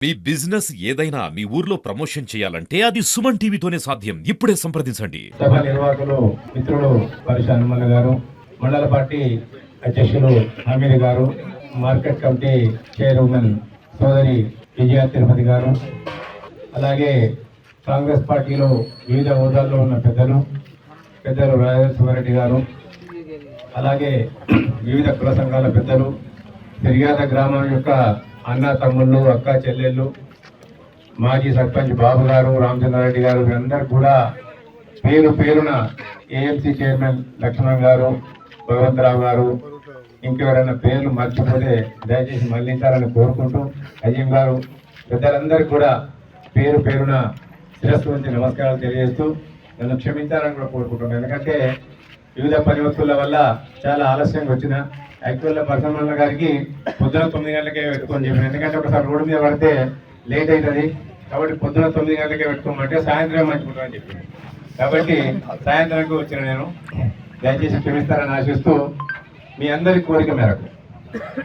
మీ business ఏదైనా మీ ఊర్లో promotion చేయాలంటే అది సుమన్ టీవీతోనే సాధ్యం. ఇప్పుడే సంప్రదించండి. సభ నిర్వాహకులు మిత్రులు పరిష హనుమన్న గారు, మండల పార్టీ అధ్యక్షులు హమీద్ గారు, మార్కెట్ కమిటీ చైర్మన్ సోదరి విజయ తిరుపతి గారు, అలాగే కాంగ్రెస్ పార్టీలో వివిధ హోదాల్లో ఉన్న పెద్దలు రాజేశ్వరరెడ్డి గారు, అలాగే వివిధ కుల సంఘాల పెద్దలు, తిరిగాద గ్రామం యొక్క అన్న తమ్ముళ్ళు, అక్క చెల్లెళ్ళు, మాజీ సర్పంచ్ బాబు గారు, రామచంద్రారెడ్డి గారు, వీరందరూ కూడా పేరు పేరున ఏఎంసీ చైర్మన్ లక్ష్మణ్ గారు, భగవంతరావు గారు, ఇంకెవరైనా పేర్లు మర్చిపోతే దయచేసి మళ్ళించాలని కోరుకుంటూ, అజీం గారు, పెద్దలందరికీ కూడా పేరు పేరున శిరస్సు నుంచి నమస్కారాలు తెలియజేస్తూ నన్ను క్షమించాలని కూడా కోరుకుంటున్నాను. ఎందుకంటే వివిధ పని ఒత్తుల వల్ల చాలా ఆలస్యంగా వచ్చిన యాక్చువల్గా పరసమన్న గారికి పొద్దున 9 గంటలకే పెట్టుకొని చెప్పాను. ఎందుకంటే ఒకసారి రోడ్డు మీద పడితే లేట్ అవుతుంది కాబట్టి పొద్దున 9 గంటలకే పెట్టుకోమంటే సాయంత్రం మంచుకుంటామని చెప్పింది. కాబట్టి సాయంత్రానికి వచ్చిన నేను దయచేసి క్షమిస్తారని ఆశిస్తూ మీ అందరి కోరిక మేరకు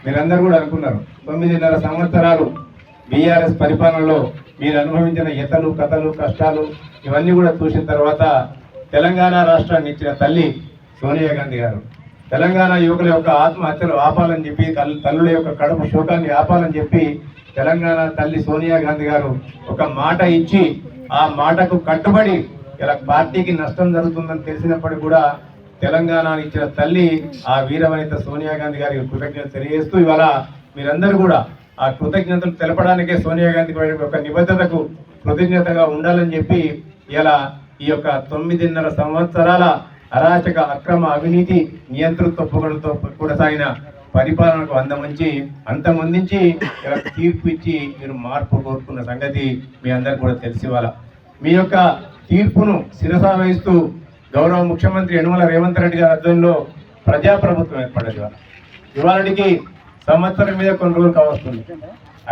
మీరందరూ కూడా అనుకున్నారు 9.5 సంవత్సరాలు బీఆర్ఎస్ పరిపాలనలో మీరు అనుభవించిన ఎతలు కథలు కష్టాలు ఇవన్నీ కూడా చూసిన తర్వాత తెలంగాణ రాష్ట్రాన్ని ఇచ్చిన తల్లి సోనియా గాంధీ గారు తెలంగాణ యువకుల యొక్క ఆత్మహత్యలు ఆపాలని చెప్పి తల్లుల యొక్క కడుపు శోకాన్ని ఆపాలని చెప్పి తెలంగాణ తల్లి సోనియా గాంధీ గారు ఒక మాట ఇచ్చి ఆ మాటకు కట్టుబడి ఇలా పార్టీకి నష్టం జరుగుతుందని తెలిసినప్పటికీ కూడా తెలంగాణ ఇచ్చిన తల్లి ఆ వీరవనిత సోనియా గాంధీ గారికి కృతజ్ఞతలు తెలియజేస్తూ ఇవాళ మీరందరూ కూడా ఆ కృతజ్ఞతలు తెలపడానికే సోనియా గాంధీ గారి యొక్క నిబద్ధతకు కృతజ్ఞతగా ఉండాలని చెప్పి ఇలా ఈ యొక్క 9.5 సంవత్సరాల అరాచక అక్రమ అవినీతి నియంతృత్వ పొగడుతో కొనసాగిన పరిపాలనకు అంతమందించి ఇలా తీర్పు ఇచ్చి మీరు మార్పు కోరుకున్న సంగతి మీ అందరికి కూడా తెలిసి వాళ్ళ మీ యొక్క తీర్పును శిరసా వహిస్తూ గౌరవ ముఖ్యమంత్రి యనమల రేవంత్ రెడ్డి గారి ఆధ్వర్యంలో ప్రజాప్రభుత్వం ఏర్పడ్డది. ఇవాళకి సంవత్సరం మీద కొన్ని రోజులు కావస్తుంది.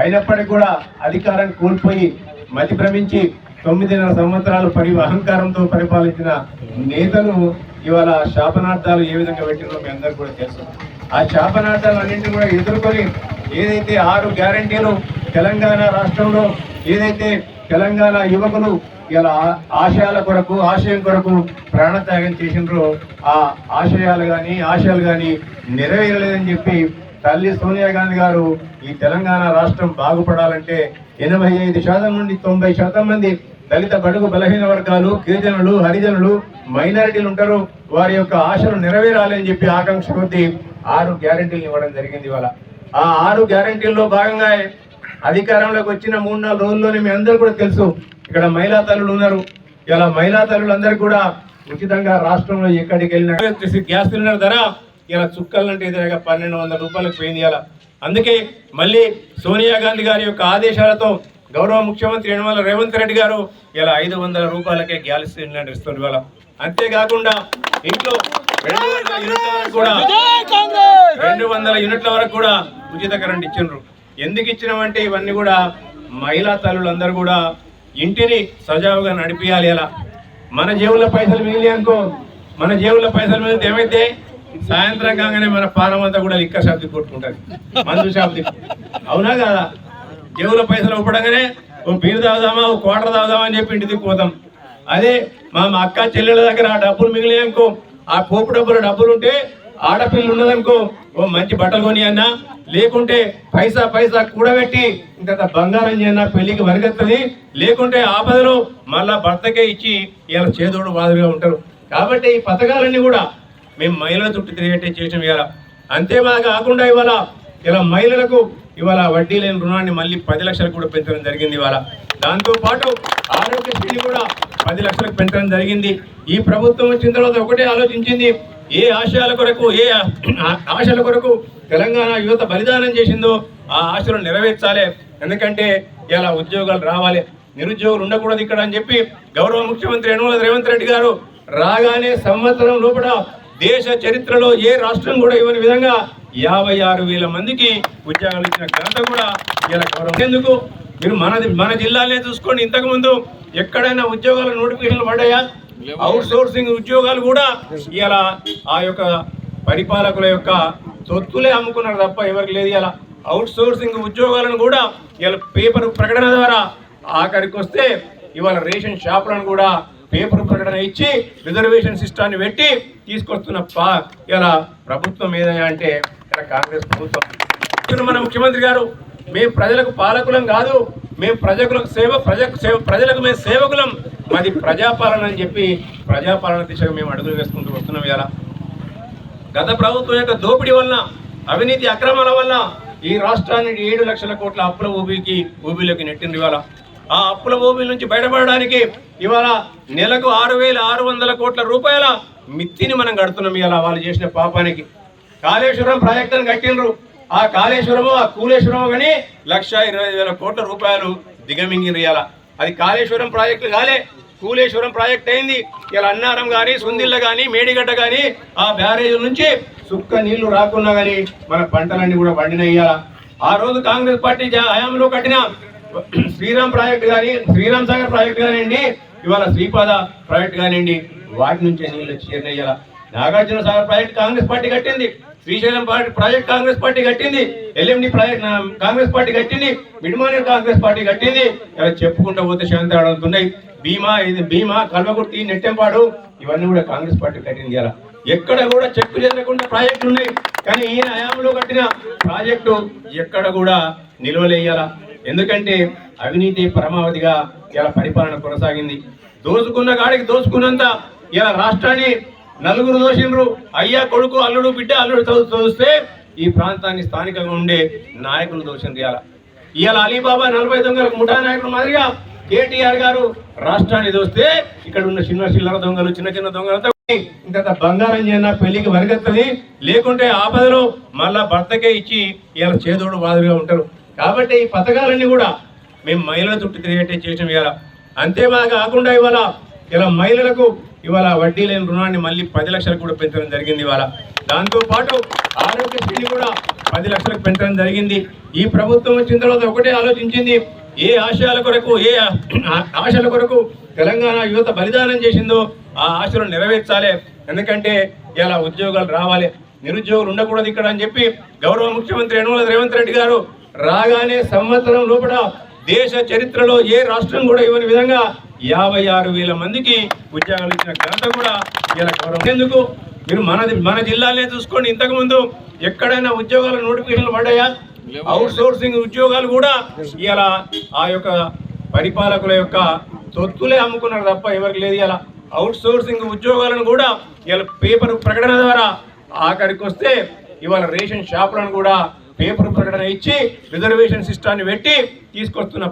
అయినప్పటికీ కూడా అధికారాన్ని కోల్పోయి మతి భ్రమించి 9.5 సంవత్సరాలు అహంకారంతో పరిపాలించిన నేతలు ఇవాళ శాపనార్థాలు ఏ విధంగా పెట్టినో మీ అందరికీ కూడా తెలుసు. ఆ శాపనార్థాలు అన్నింటినీ కూడా ఎదుర్కొని ఏదైతే 6 గ్యారంటీలు తెలంగాణ రాష్ట్రంలో ఏదైతే తెలంగాణ యువకులు ఇలా ఆశయం కొరకు ప్రాణత్యాగం చేసినారో ఆ ఆశయాలు కానీ నెరవేరలేదని చెప్పి తల్లి సోనియా గాంధీ గారు ఈ తెలంగాణ రాష్ట్రం బాగుపడాలంటే 85% నుండి 90% మంది దళిత బడుగు బలహీన వర్గాలు, గిరిజనులు, హరిజనులు, మైనారిటీలు ఉంటారు. వారి యొక్క ఆశలు నెరవేరాలి అని చెప్పి ఆకాంక్ష కొద్దీ 6 గ్యారంటీలు ఇవ్వడం జరిగింది. ఇవాళ ఆ 6 గ్యారంటీల్లో భాగంగా అధికారంలోకి వచ్చిన 3-4 రోజుల్లోనే మీ అందరూ కూడా తెలుసు ఇక్కడ మహిళా తల్లులు ఉన్నారు. ఇలా మహిళా తల్లులందరూ కూడా ఉచితంగా రాష్ట్రంలో ఎక్కడికి వెళ్ళినా గ్యాస్ సిలిండర్ ధర ఇలా చుక్కలంటే ఎదురుగా 1200 రూపాయలకు పోయింది. ఇలా అందుకే మళ్ళీ సోనియా గాంధీ గారి యొక్క ఆదేశాలతో గౌరవ ముఖ్యమంత్రి యనమల రేవంత్ రెడ్డి గారు ఇలా 500 రూపాయలకే గ్యాస్ సిలిండర్ ఇస్తుంది. ఇవాళ అంతేకాకుండా ఇంట్లో 200 యూనిట్ల వరకు కూడా ఉచిత కరెంట్ ఇచ్చిండ్రు. ఎందుకు ఇచ్చినామంటే ఇవన్నీ కూడా మహిళా తల్లులందరూ కూడా ఇంటిని సజావుగా నడిపియాలి. అలా మన జేబుల పైసలు మిగిలి అనుకో, మన జేబుల పైసలు మిగిలితే ఏమైతే సాయంత్రం కాగానే మన పానం అంతా కూడా లిక్క షాప్ కొట్టుకుంటుంది, మందు షాప్ అవునా కదా. జేబుల పైసలు ఒప్పడంగానే ఓ బీరు తాగుదామా, ఓ క్వార్టర్ తాగుదామా అని చెప్పి ఇంటికి పోతాం. అదే మా అక్క చెల్లెళ్ళ దగ్గర ఆ డబ్బులు మిగిలినాయనుకో, ఆ పోపు డబ్బులు ఉంటే ఆడపిల్లలు ఉన్నదనుకో ఓ మంచి బట్టలు కొని అన్నా, లేకుంటే పైసా కూడబెట్టి ఇంత బంగారం చేయన్నా పెళ్లికి వరగెత్తది, లేకుంటే ఆపదలో మళ్ళా భర్తకే ఇచ్చి ఇలా చేదోడు వాదులుగా ఉంటారు. కాబట్టి ఈ పథకాలన్నీ కూడా మేము మహిళల చుట్టూ తిరిగేటే చేసాం. ఇవాళ అంతేమా కాకుండా ఇలా మహిళలకు ఇవాళ వడ్డీ లేని రుణాన్ని మళ్ళీ 10 లక్షలకు కూడా పెంచడం జరిగింది. ఇవాళ దాంతోపాటు ఆరోగ్యశ్రీ కూడా 10 లక్షలకు పెంచడం జరిగింది. ఈ ప్రభుత్వం వచ్చిన తర్వాత ఒకటే ఆలోచించింది, ఏ ఆశల కొరకు తెలంగాణ యువత బలిదానం చేసిందో ఆ ఆశలు నెరవేర్చాలి. ఎందుకంటే ఇలా ఉద్యోగాలు రావాలి, నిరుద్యోగులు ఉండకూడదు ఇక్కడ అని చెప్పి గౌరవ ముఖ్యమంత్రి యనమల రేవంత్ రెడ్డి గారు రాగానే సంవత్సరం లోపల దేశ చరిత్రలో ఏ రాష్ట్రం కూడా ఇవ్వని విధంగా 56,000 మందికి ఉద్యోగాలు ఇచ్చిన ఘనత కూడా ఇలా గౌరవం. ఎందుకు మీరు మన జిల్లాలే చూసుకోండి, ఇంతకుముందు ఎక్కడైనా ఉద్యోగాల నోటిఫికేషన్లు పడ్డాయా? అవుట్ సోర్సింగ్ ఉద్యోగాలు కూడా ఇలా ఆ యొక్క పరిపాలకుల యొక్క తొత్తులే అమ్ముకున్నారు తప్ప ఎవరికి లేదు. ఇలా అవుట్ సోర్సింగ్ ఉద్యోగాలను కూడా ఇవాళ పేపర్ ప్రకటన ద్వారా ఆఖరికి వస్తే ఇవాళ రేషన్ షాపులను కూడా పేపర్ ప్రకటన ఇచ్చి రిజర్వేషన్ సిస్టాన్ని పెట్టి తీసుకొస్తున్న ఇలా ప్రభుత్వం ఏదైనా అంటే ఇలా కాంగ్రెస్ ప్రభుత్వం. మన ముఖ్యమంత్రి గారు మేము ప్రజలకు పాలకులం కాదు, మేము ప్రజలకు మేము సేవకులం, మాది ప్రజాపాలన అని చెప్పి ప్రజాపాలన దిశగా మేము అడుగులు వేసుకుంటూ వస్తున్నాం. ఇలా గత ప్రభుత్వం యొక్క దోపిడీ వలన, అవినీతి అక్రమాల వల్ల ఈ రాష్ట్రాన్ని 7 లక్షల కోట్ల అప్పుల ఊబిలోకి నెట్టింది. ఇవాళ ఆ అప్పుల ఊబి నుంచి బయటపడడానికి ఇవాళ నెలకు 6,600 కోట్ల రూపాయల మిత్తిని మనం కడుతున్నాం. ఇవాళ వాళ్ళు చేసిన పాపానికి కాళేశ్వరం ప్రాజెక్టును కట్టిండ్రు. ఆ కాళేశ్వరము ఆ కూలేశ్వరము కానీ 1,20,000 కోట్ల రూపాయలు దిగమింగిరు. ఇవాళ అది కాళేశ్వరం ప్రాజెక్టు కాలే, కూలేశ్వరం ప్రాజెక్ట్ అయింది. ఇలా అన్నారం కానీ, సుందిళ్ళ కానీ, మేడిగడ్డ కానీ ఆ బ్యారేజ్ నుంచి సుక్క నీళ్లు రాకున్నా కానీ మన పంటలన్నీ కూడా పండినయ్యాల. ఆ రోజు కాంగ్రెస్ పార్టీ హయాంలో కట్టిన శ్రీరామ్ ప్రాజెక్టు కానీ, శ్రీరామ్ సాగర్ ప్రాజెక్టు కానివ్వండి, ఇవాళ శ్రీపాద ప్రాజెక్టు కానివ్వండి, వాటి నుంచే నీళ్ళు చేరినయ్యాల. నాగార్జున సాగర్ ప్రాజెక్టు కాంగ్రెస్ పార్టీ కట్టింది, శ్రీశైలం ప్రాజెక్ట్ కాంగ్రెస్ పార్టీ కట్టింది, ఎల్ఎండి ప్రాజెక్ట్ కాంగ్రెస్ పార్టీ కట్టింది, మిడ్మానేర్ కాంగ్రెస్ పార్టీ కట్టింది. ఇలా చెప్పుకుంటూ పోతే శాంతి ఆడుతున్నాయి. భీమా కల్వకుర్తి, నెట్టెంపాడు ఇవన్నీ కూడా కాంగ్రెస్ పార్టీ కట్టింది. ఇలా ఎక్కడ కూడా చెక్కు చెందకుండా ప్రాజెక్టులు ఉన్నాయి, కానీ ఈయన హయాంలో కట్టిన ప్రాజెక్టు ఎక్కడ కూడా నిల్వలేయాల. ఎందుకంటే అవినీతి పరమావధిగా ఇలా పరిపాలన కొనసాగింది. దోచుకున్న గాడికి దోచుకున్నంత ఇలా రాష్ట్రాన్ని నలుగురు దోషిండ్రు. అయ్యా కొడుకు, అల్లుడు, బిడ్డ, అల్లుడు చూస్తే ఈ ప్రాంతాన్ని స్థానికంగా ఉండే నాయకులు దోషిండ్రు. ఇవాళ అలీబాబా 40 దొంగలకు ముఠా నాయకులు మాదిరిగా కేటీఆర్ గారు రాష్ట్రాన్ని దోస్తే ఇక్కడ ఉన్న చిల్లర దొంగలు, చిన్న దొంగలతో ఇంత బంగారం చేయన పెళ్లికి వరగత్తది, లేకుంటే ఆపదలో మళ్ళా భర్తకే ఇచ్చి ఇలా చేదోడు మాదిరిగా ఉంటారు. కాబట్టి ఈ పథకాలన్నీ కూడా మేము మహిళల చుట్టూ తిరిగేటే చేసాం. ఇవాళ అంతేమాగా కాకుండా ఇవాళ ఇలా మహిళలకు ఇవాళ వడ్డీ లేని రుణాన్ని మళ్ళీ 10 లక్షలకు కూడా పెంచడం జరిగింది. ఇవాళ దాంతోపాటు ఆరోగ్యశ్రీని కూడా 10 లక్షలకు పెంచడం జరిగింది. ఈ ప్రభుత్వం వచ్చిన తర్వాత ఒకటే ఆలోచించింది, ఏ ఆశయాల కొరకు తెలంగాణ యువత బలిదానం చేసిందో ఆ ఆశలు నెరవేర్చాలి. ఎందుకంటే ఇలా ఉద్యోగాలు రావాలి, నిరుద్యోగులు ఉండకూడదు ఇక్కడ అని చెప్పి గౌరవ ముఖ్యమంత్రి యనమల రేవంత్ రెడ్డి గారు రాగానే సంవత్సరం లోపల దేశ చరిత్రలో ఏ రాష్ట్రం కూడా ఇవ్వని విధంగా 56,000 మందికి ఉద్యోగాలు ఇచ్చిన ఘనత కూడా ఇలా గౌరవం. ఎందుకు మీరు మన జిల్లాలనే చూసుకోండి, ఇంతకుముందు ఎక్కడైనా ఉద్యోగాల నోటిఫికేషన్లు పడ్డాయా? అవుట్ సోర్సింగ్ ఉద్యోగాలు కూడా ఇలా ఆ యొక్క పరిపాలకుల యొక్క తొత్తులే అమ్ముకున్నారు తప్ప ఎవరికి లేదు. ఇలా అవుట్ సోర్సింగ్ ఉద్యోగాలను కూడా ఇలా పేపర్ ప్రకటన ద్వారా ఆఖరికి వస్తే ఇవాళ రేషన్ షాపులను కూడా పేపర్ ప్రకటన ఇచ్చి రిజర్వేషన్ సిస్టాన్ని పెట్టి తీసుకొస్తున్న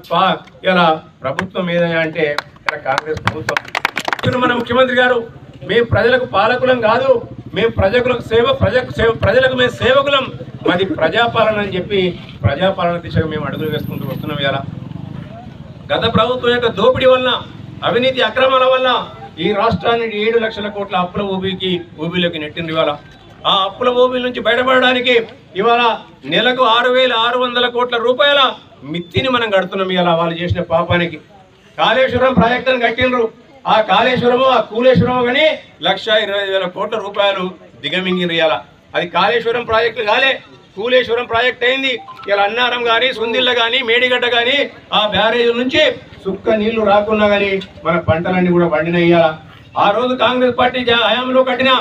ఇలా ప్రభుత్వం ఏదైనా అంటే ఇలా కాంగ్రెస్ ప్రభుత్వం. మన ముఖ్యమంత్రి గారు మేము ప్రజలకు పాలకులం కాదు, మేము ప్రజలకు మేము సేవకులం, మాది ప్రజాపాలన అని చెప్పి ప్రజాపాలన దిశగా మేము అడుగులు వేసుకుంటూ వస్తున్నాం. ఇలా గత ప్రభుత్వం యొక్క దోపిడీ వలన, అవినీతి అక్రమాల వల్ల ఈ రాష్ట్రాన్ని 7 లక్షల కోట్ల అప్పుల ఊబిలోకి నెట్టింది. ఇవాళ ఆ అప్పుల ఊబి నుంచి బయటపడడానికి ఇవాళ నెలకు 6,600 కోట్ల రూపాయల మిత్తిని మనం కడుతున్నాం. ఇవాళ వాళ్ళు చేసిన పాపానికి కాళేశ్వరం ప్రాజెక్టును కట్టిండ్రు. ఆ కాళేశ్వరము ఆ కూలేశ్వరము కానీ 1,20,000 కోట్ల రూపాయలు దిగమింగిరు. ఇవాళ అది కాళేశ్వరం ప్రాజెక్టు కాలే, కూలేశ్వరం ప్రాజెక్ట్ అయింది. ఇలా అన్నారం కానీ, సుందిళ్ళ కానీ, మేడిగడ్డ కానీ ఆ బ్యారేజ్ నుంచి సుక్క నీళ్లు రాకున్నా కానీ మన పంటలన్నీ కూడా పండినయ్యాల. ఆ రోజు కాంగ్రెస్ పార్టీ హయాంలో కట్టిన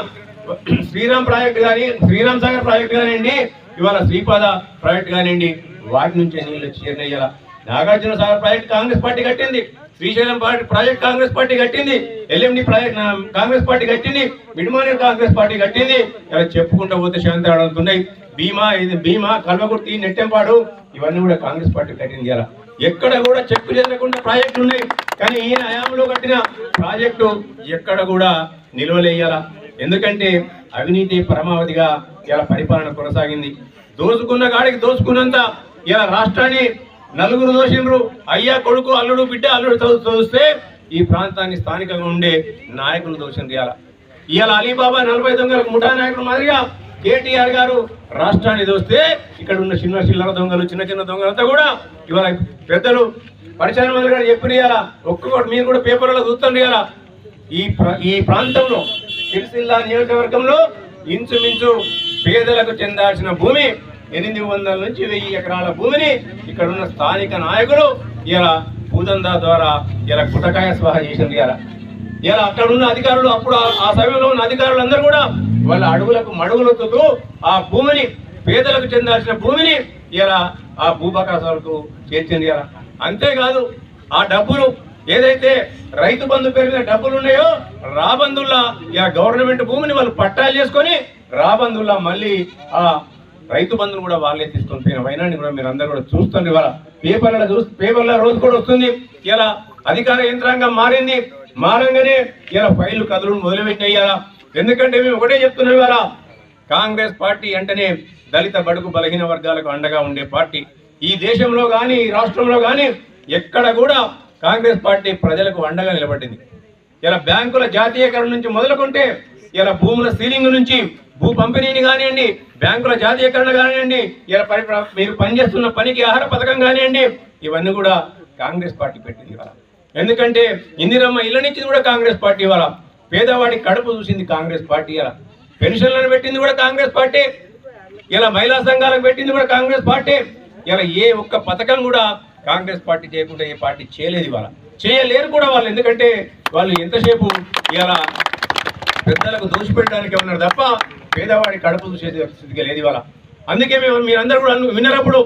శ్రీరామ్ ప్రాజెక్టు కానీ, శ్రీరామ్ సాగర్ ప్రాజెక్టు కానివ్వండి, ఇవాళ శ్రీపాద ప్రాజెక్టు కానివ్వండి, వాటి నుంచే నీళ్ళు చేరినయ్యాల. నాగార్జున సాగర్ ప్రాజెక్టు కాంగ్రెస్ పార్టీ కట్టింది, శ్రీశైలం ప్రాజెక్ట్ కాంగ్రెస్ పార్టీ కట్టింది, ఎల్ఎండి ప్రాజెక్ట్ కాంగ్రెస్ పార్టీ కట్టింది, మిడ్మానేర్ కాంగ్రెస్ పార్టీ కట్టింది. ఇలా చెప్పుకుంటూ పోతే శాంతి ఆడుతున్నాయి. భీమా కల్వకుర్తి, నెట్టెంపాడు ఇవన్నీ కూడా కాంగ్రెస్ పార్టీ కట్టింది. ఇలా ఎక్కడ కూడా చెక్కు చెందకుండా ప్రాజెక్టులు ఉన్నాయి, కానీ ఈయన హయాంలో కట్టిన ప్రాజెక్టు ఎక్కడ కూడా నిల్వలేయాల. ఎందుకంటే అవినీతి పరమావధిగా ఇలా పరిపాలన కొనసాగింది. దోచుకున్న గాడికి దోచుకున్నంత ఇలా రాష్ట్రాన్ని నలుగురు దోషిండ్రు. అయ్యా కొడుకు, అల్లుడు, బిడ్డ, అల్లుడు చూస్తే ఈ ప్రాంతాన్ని స్థానికంగా ఉండే నాయకులు దోషిండ్రు. ఇవాళ అలీబాబా 40 దొంగలకు ముఠా నాయకులు మాదిరిగా కేటీఆర్ గారు రాష్ట్రాన్ని దోస్తే ఇక్కడ ఉన్న చిల్లర దొంగలు, చిన్న దొంగలంతా కూడా ఇవాళ పెద్దలు పరిచయం మంత్రి గారు చెప్పిన ఇలా ఒక్కొక్కటి మీరు కూడా పేపర్లో చూస్తుంది. ఇలా ఈ ప్రాంతంలో సిరిసిల్ల నియోజకవర్గంలో ఇంచుమించు పేదలకు చెందాల్సిన భూమి 800 నుంచి 1000 ఎకరాల భూమిని ఇక్కడ ఉన్న స్థానిక నాయకులు ఇలా భూదందా ద్వారా ఇలా గుటకాయ స్వాహ చేసింది. ఇలా అక్కడ ఉన్న అధికారులు అప్పుడు ఆ సమయంలో ఉన్న అధికారులందరూ కూడా వాళ్ళ అడుగులకు మడుగులొత్తుతూ ఆ భూమిని పేదలకు చెందాల్సిన భూమిని ఇలా ఆ భూబకాసాలకు చేర్చింది. అంతేకాదు ఆ డబ్బులు ఏదైతే రైతు బంధు పేరు మీద డబ్బులు ఉన్నాయో రాబందుల్లా ఇలా గవర్నమెంట్ భూమిని వాళ్ళు పట్టాలు చేసుకొని రాబందుల్లా మళ్ళీ ఆ రైతు బంధును కూడా వాళ్ళే తీసుకొని పోయిన వైనాన్ని కూడా మీరు అందరూ కూడా చూస్తుంది. ఇవాళ పేపర్ల రోజు కూడా వస్తుంది. ఇలా అధికార యంత్రాంగం మారింది. మారంగానే ఇలా ఫైళ్లు కథలు మొదలుపెట్టినాయి. ఎందుకంటే మేము ఒకటే చెప్తున్నాం, ఇవాళ కాంగ్రెస్ పార్టీ అంటేనే దళిత బడుగు బలహీన వర్గాలకు అండగా ఉండే పార్టీ. ఈ దేశంలో కానీ ఈ రాష్ట్రంలో కానీ ఎక్కడ కూడా కాంగ్రెస్ పార్టీ ప్రజలకు అండగా నిలబడింది. ఇలా బ్యాంకుల జాతీయకరణ నుంచి మొదలుకుంటే ఇలా భూముల సీలింగ్ నుంచి భూ పంపిణీని కానివ్వండి, బ్యాంకుల జాతీయకరణ కానివ్వండి, ఇలా మీరు పనిచేస్తున్న పనికి ఆహార పథకం కానివ్వండి, ఇవన్నీ కూడా కాంగ్రెస్ పార్టీ పెట్టింది. ఇవాళ ఎందుకంటే ఇందిరమ్మ ఇళ్ళ నుంచి కూడా కాంగ్రెస్ పార్టీ, ఇవాళ పేదవాడి కడుపు చూసింది కాంగ్రెస్ పార్టీ, ఇలా పెన్షన్లను పెట్టింది కూడా కాంగ్రెస్ పార్టీ, ఇలా మహిళా సంఘాలకు పెట్టింది కూడా కాంగ్రెస్ పార్టీ. ఇలా ఏ ఒక్క పథకం కూడా కాంగ్రెస్ పార్టీ చేయకుండా ఏ పార్టీ చేయలేదు. ఇవాళ చేయలేరు కూడా వాళ్ళు. ఎందుకంటే వాళ్ళు ఎంతసేపు ఇలా పెద్దలకు దోషిపెట్టడానికి ఉన్నారు తప్ప పేదవాడి కడుపు చూసే స్థితిగా లేదు ఇవాళ. అందుకే మీరందరూ కూడా విన్నప్పుడు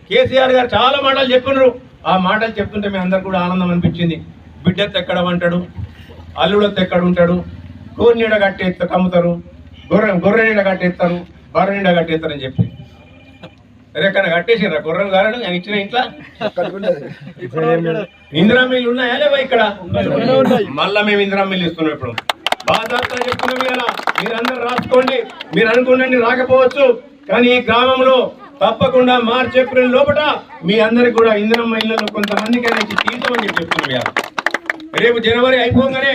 కేసీఆర్ గారు చాలా మాటలు చెప్పినారు. ఆ మాటలు చెప్తుంటే మీ అందరు కూడా ఆనందం అనిపించింది. బిడ్డెత్త ఎక్కడ అంటాడు, అల్లుడెత్త ఎక్కడ ఉంటాడు, కోరి నీడ కట్టి కమ్ముతారు, గొర్రె నీడ కట్టేస్తారు, బర్రె నీడ కట్టేస్తారు అని చెప్పి ఎక్కడైనా కట్టేసిరా గుర్రం గారడు నేను ఇచ్చిన ఇంట్లో ఇందిరా మిల్లు ఉన్నాయా లేవా ఇక్కడ? మళ్ళా మేము ఇందిరా మిల్లు ఇస్తున్నాం. ఇప్పుడు బాగా చెప్తున్నాం. ఇలా మీరందరూ రాసుకోండి. మీరు అనుకున్నది రాకపోవచ్చు, కానీ ఈ గ్రామంలో తప్పకుండా మార్చి ఏప్రిల్ లోపల మీ అందరికి కూడా ఇందిరమ్మ ఇళ్లలో కొంతమందికైనా ఇచ్చి తీర్చమని చెప్తున్నాం. ఇలా రేపు జనవరి అయిపోగానే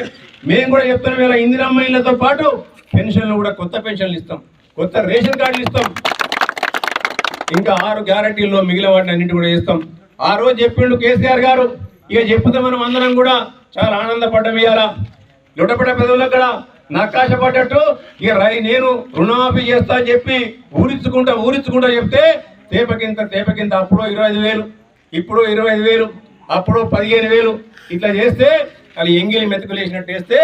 మేము కూడా చెప్తున్నాం. ఇలా ఇందిరమ్మ ఇళ్లతో పాటు పెన్షన్లు కూడా కొత్త పెన్షన్లు ఇస్తాం, కొత్త రేషన్ కార్డులు ఇస్తాం, ఇంకా 6 గ్యారంటీల్లో మిగిలిన వాటిని అన్నింటి కూడా ఇస్తాం. ఆ రోజు చెప్పిండు కేసీఆర్ గారు. ఇక చెప్తే మనం అందరం కూడా చాలా ఆనందపడ్డం. ఇవాళ లుటపడ పెదవులు అక్కడ నక్కాశ పడ్డట్టు ఇక నేను రుణమాఫీ చేస్తా అని చెప్పి ఊరించుకుంటా చెప్తే తేపకింత అప్పుడు 25,000, ఇప్పుడు 25,000, అప్పుడు 15,000 ఇట్లా చేస్తే అది ఎంగిలి మెతుకులు వేసినట్టు వేస్తే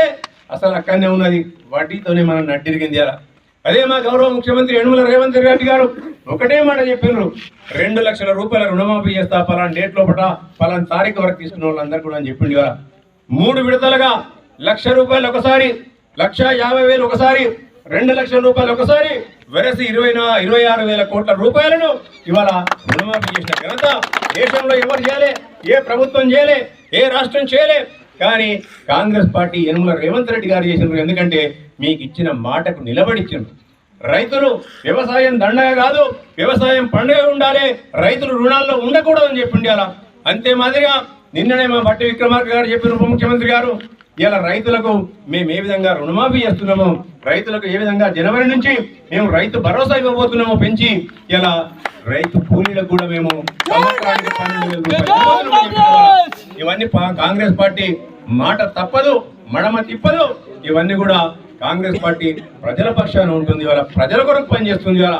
అసలు అక్కడనే ఉన్నది. వాటితోనే మనం నడ్డిరిగింది. అలా అదే మా గౌరవ ముఖ్యమంత్రి యనమల రేవంత్ రెడ్డి గారు ఒకటే మాట చెప్పినారు, 2 లక్షల రూపాయల రుణమాఫీ చేస్తా పలానా డేట్ లోపల పలానా తారీఖు వరకు తీసుకున్న వాళ్ళందరూ కూడా అని చెప్పిండు. కదా 3 విడతలుగా 1,00,000 రూపాయలు ఒకసారి, 1,50,000 ఒకసారి, 2 లక్షల రూపాయలు ఒకసారి, వెరసి 26,000 కోట్ల రూపాయలను ఇవాళ రుణమాఫీ చేసిన ఘనత దేశంలో ఎవరు చేయలే, ఏ ప్రభుత్వం చేయలే, ఏ రాష్ట్రం చేయలే. కానీ కాంగ్రెస్ పార్టీ యనమల రేవంత్ రెడ్డి గారు చేసినారు. ఎందుకంటే మీకు ఇచ్చిన మాటకు నిలబడిచ్చిండ్రు. రైతులు వ్యవసాయం దండగా కాదు, వ్యవసాయం పండుగ ఉండాలి, రైతులు రుణాల్లో ఉండకూడదని చెప్పిండి. అలా అంతే మాదిరిగా నిన్ననే మా బట్టి విక్రమార్క గారు చెప్పిన ఉప ముఖ్యమంత్రి గారు ఇలా రైతులకు మేము ఏ విధంగా రుణమాఫీ చేస్తున్నామో, రైతులకు ఏ విధంగా జనవరి నుంచి మేము రైతు భరోసా ఇవ్వబోతున్నామో పెంచి ఇలా రైతు కూలీలకు కూడా మేము సంవత్సరానికి 12,000 రూపాయలు. ఇవన్నీ కాంగ్రెస్ పార్టీ మాట తప్పదు, మడమ తిప్పదు. ఇవన్నీ కూడా కాంగ్రెస్ పార్టీ ప్రజల పక్షాన ఉంటుంది. ఇవాళ ప్రజల కొరకు పనిచేస్తుంది. ఇవాళ